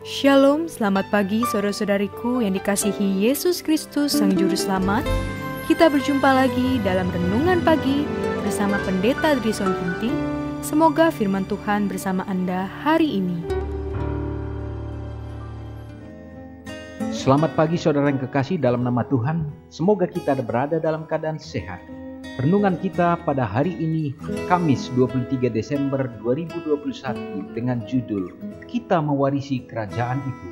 Shalom, selamat pagi saudara-saudariku yang dikasihi Yesus Kristus Sang Juru Selamat. Kita berjumpa lagi dalam Renungan Pagi bersama Pendeta Drison Ginting. Semoga firman Tuhan bersama Anda hari ini. Selamat pagi saudara yang kekasih dalam nama Tuhan. Semoga kita berada dalam keadaan sehat. Renungan kita pada hari ini, Kamis 23 Desember 2021 dengan judul Kita Mewarisi Kerajaan Itu.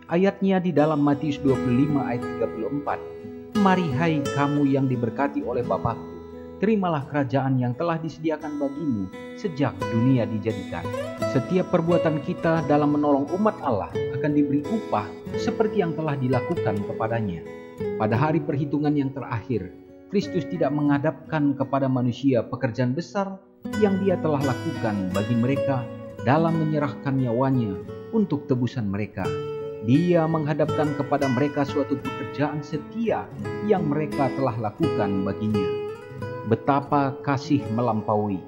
Ayatnya di dalam Matius 25 ayat 34. Mari hai kamu yang diberkati oleh Bapa-Ku, terimalah kerajaan yang telah disediakan bagimu sejak dunia dijadikan. Setiap perbuatan kita dalam menolong umat Allah akan diberi upah seperti yang telah dilakukan kepadanya. Pada hari perhitungan yang terakhir, Kristus tidak menghadapkan kepada manusia pekerjaan besar yang Dia telah lakukan bagi mereka dalam menyerahkan nyawanya untuk tebusan mereka. Dia menghadapkan kepada mereka suatu pekerjaan setia yang mereka telah lakukan baginya. Betapa kasih melampaui.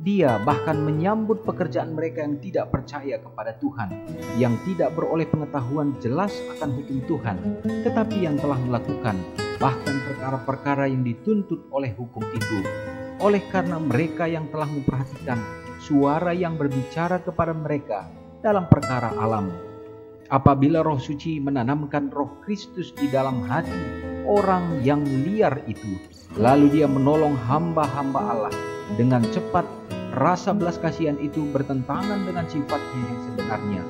Dia bahkan menyambut pekerjaan mereka yang tidak percaya kepada Tuhan, yang tidak beroleh pengetahuan jelas akan hukum Tuhan, tetapi yang telah melakukan bahkan perkara-perkara yang dituntut oleh hukum itu. Oleh karena mereka yang telah memperhatikan suara yang berbicara kepada mereka dalam perkara alam. Apabila Roh Suci menanamkan Roh Kristus di dalam hati orang yang liar itu, lalu dia menolong hamba-hamba Allah dengan cepat, rasa belas kasihan itu bertentangan dengan sifatnya yang sebenarnya,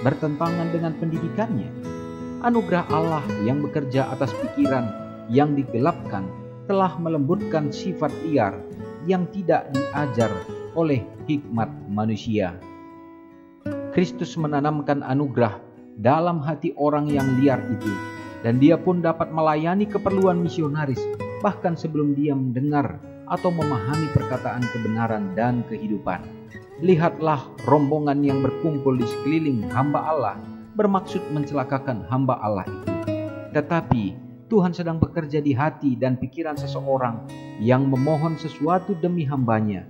bertentangan dengan pendidikannya. Anugerah Allah yang bekerja atas pikiran yang digelapkan telah melembutkan sifat liar yang tidak diajar oleh hikmat manusia. Kristus menanamkan anugerah dalam hati orang yang liar itu, dan dia pun dapat melayani keperluan misionaris bahkan sebelum dia mendengar atau memahami perkataan kebenaran dan kehidupan. Lihatlah rombongan yang berkumpul di sekeliling hamba Allah bermaksud mencelakakan hamba Allah itu. Tetapi Tuhan sedang bekerja di hati dan pikiran seseorang yang memohon sesuatu demi hambanya.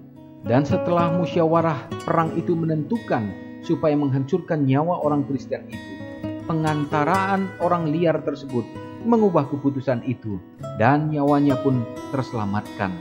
Dan setelah musyawarah perang itu menentukan supaya menghancurkan nyawa orang Kristen itu, pengantaraan orang liar tersebut mengubah keputusan itu dan nyawanya pun terselamatkan.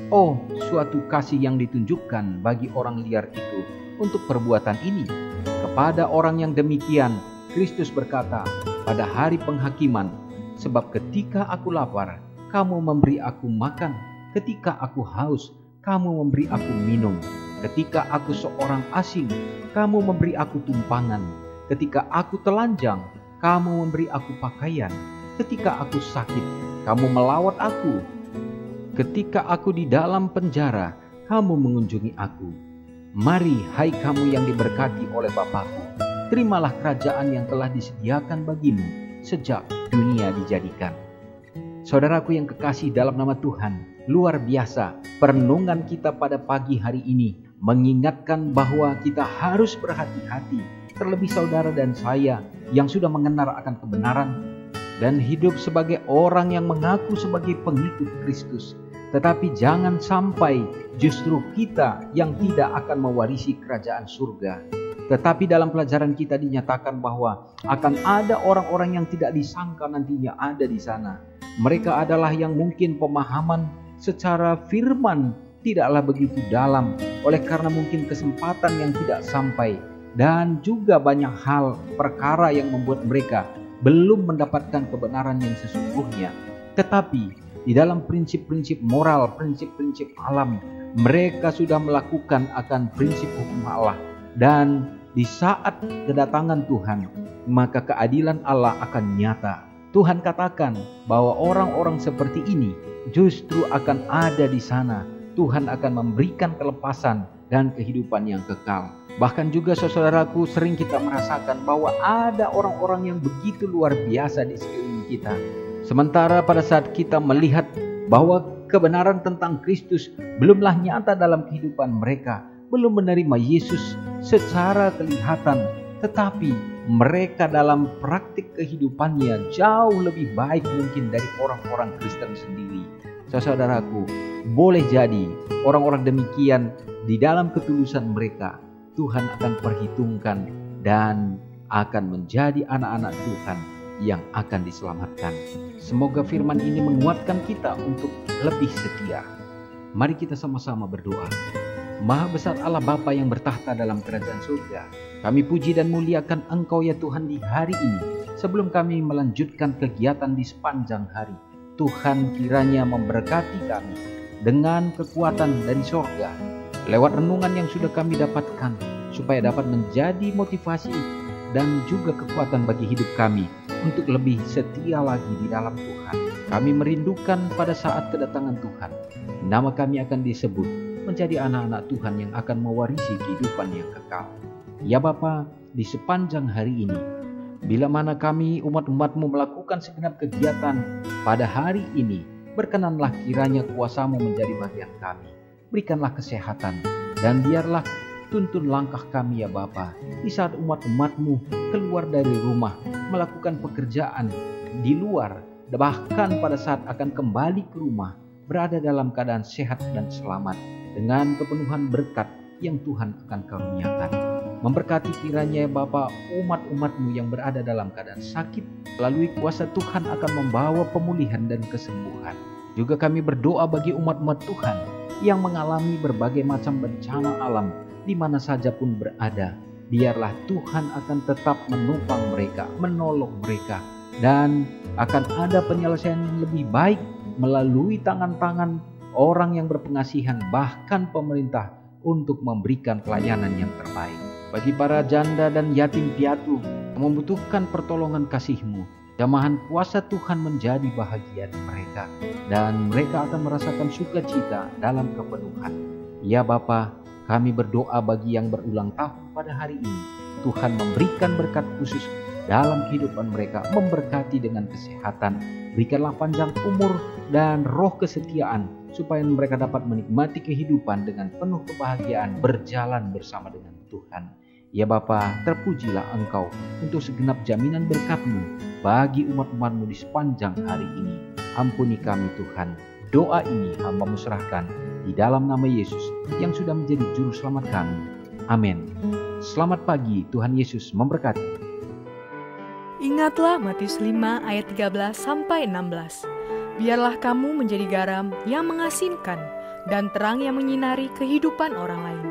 Oh, suatu kasih yang ditunjukkan bagi orang liar itu untuk perbuatan ini. Kepada orang yang demikian, Kristus berkata pada hari penghakiman, sebab ketika aku lapar, kamu memberi aku makan. Ketika aku haus, kamu memberi aku minum. Ketika aku seorang asing, kamu memberi aku tumpangan. Ketika aku telanjang, kamu memberi aku pakaian. Ketika aku sakit, kamu melawat aku. Ketika aku di dalam penjara, kamu mengunjungi aku. Mari, hai kamu yang diberkati oleh Bapa-Ku, terimalah kerajaan yang telah disediakan bagimu sejak dunia dijadikan. Saudaraku yang kekasih dalam nama Tuhan, luar biasa perenungan kita pada pagi hari ini mengingatkan bahwa kita harus berhati-hati, terlebih saudara dan saya yang sudah mengenal akan kebenaran dan hidup sebagai orang yang mengaku sebagai pengikut Kristus. Tetapi jangan sampai justru kita yang tidak akan mewarisi kerajaan surga. Tetapi dalam pelajaran kita dinyatakan bahwa akan ada orang-orang yang tidak disangka nantinya ada di sana. Mereka adalah yang mungkin pemahaman secara firman tidaklah begitu dalam, oleh karena mungkin kesempatan yang tidak sampai, dan juga banyak hal perkara yang membuat mereka belum mendapatkan kebenaran yang sesungguhnya. Tetapi di dalam prinsip-prinsip moral, prinsip-prinsip alam, mereka sudah melakukan akan prinsip hukum Allah. Dan di saat kedatangan Tuhan, maka keadilan Allah akan nyata. Tuhan katakan bahwa orang-orang seperti ini justru akan ada di sana. Tuhan akan memberikan kelepasan dan kehidupan yang kekal. Bahkan juga saudaraku, sering kita merasakan bahwa ada orang-orang yang begitu luar biasa di sekeliling kita. Sementara pada saat kita melihat bahwa kebenaran tentang Kristus belumlah nyata dalam kehidupan mereka, belum menerima Yesus secara kelihatan, tetapi mereka dalam praktik kehidupannya jauh lebih baik mungkin dari orang-orang Kristen sendiri. Saudaraku, boleh jadi orang-orang demikian di dalam ketulusan mereka Tuhan akan perhitungkan dan akan menjadi anak-anak Tuhan yang akan diselamatkan. Semoga firman ini menguatkan kita untuk lebih setia. Mari kita sama-sama berdoa. Maha besar Allah Bapa yang bertahta dalam kerajaan surga, kami puji dan muliakan Engkau ya Tuhan di hari ini. Sebelum kami melanjutkan kegiatan di sepanjang hari, Tuhan kiranya memberkati kami dengan kekuatan dari surga lewat renungan yang sudah kami dapatkan, supaya dapat menjadi motivasi dan juga kekuatan bagi hidup kami untuk lebih setia lagi di dalam Tuhan. Kami merindukan pada saat kedatangan Tuhan, nama kami akan disebut menjadi anak-anak Tuhan yang akan mewarisi kehidupan yang kekal. Ya Bapa, di sepanjang hari ini, bila mana kami umat-umat-Mu melakukan segenap kegiatan pada hari ini, berkenanlah kiranya kuasa-Mu menjadi bagian kami. Berikanlah kesehatan dan biarlah tuntun langkah kami ya Bapa, di saat umat-umat-Mu keluar dari rumah, melakukan pekerjaan di luar, bahkan pada saat akan kembali ke rumah, berada dalam keadaan sehat dan selamat, dengan kepenuhan berkat yang Tuhan akan karuniakan. Memberkati kiranya ya Bapa umat-umat-Mu yang berada dalam keadaan sakit, melalui kuasa Tuhan akan membawa pemulihan dan kesembuhan. Juga kami berdoa bagi umat-umat Tuhan yang mengalami berbagai macam bencana alam di mana saja pun berada. Biarlah Tuhan akan tetap menopang mereka, menolong mereka, dan akan ada penyelesaian yang lebih baik melalui tangan-tangan orang yang berpengasihan, bahkan pemerintah, untuk memberikan pelayanan yang terbaik. Bagi para janda dan yatim piatu yang membutuhkan pertolongan kasih-Mu, jamahan kuasa Tuhan menjadi bahagian mereka, dan mereka akan merasakan sukacita dalam kepenuhan. Ya Bapa, kami berdoa bagi yang berulang tahun pada hari ini, Tuhan memberikan berkat khusus dalam kehidupan mereka, memberkati dengan kesehatan, berikanlah panjang umur dan roh kesetiaan, supaya mereka dapat menikmati kehidupan dengan penuh kebahagiaan, berjalan bersama dengan Tuhan. Ya Bapa, terpujilah Engkau untuk segenap jaminan berkat-Mu bagi umat-umat-Mu di sepanjang hari ini. Ampuni kami Tuhan. Doa ini hamba-Mu serahkan di dalam nama Yesus yang sudah menjadi juru selamat kami. Amin. Selamat pagi, Tuhan Yesus memberkati. Ingatlah Matius 5 ayat 13-16. Biarlah kamu menjadi garam yang mengasinkan dan terang yang menyinari kehidupan orang lain.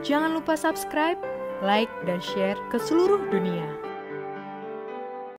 Jangan lupa subscribe, like, dan share ke seluruh dunia.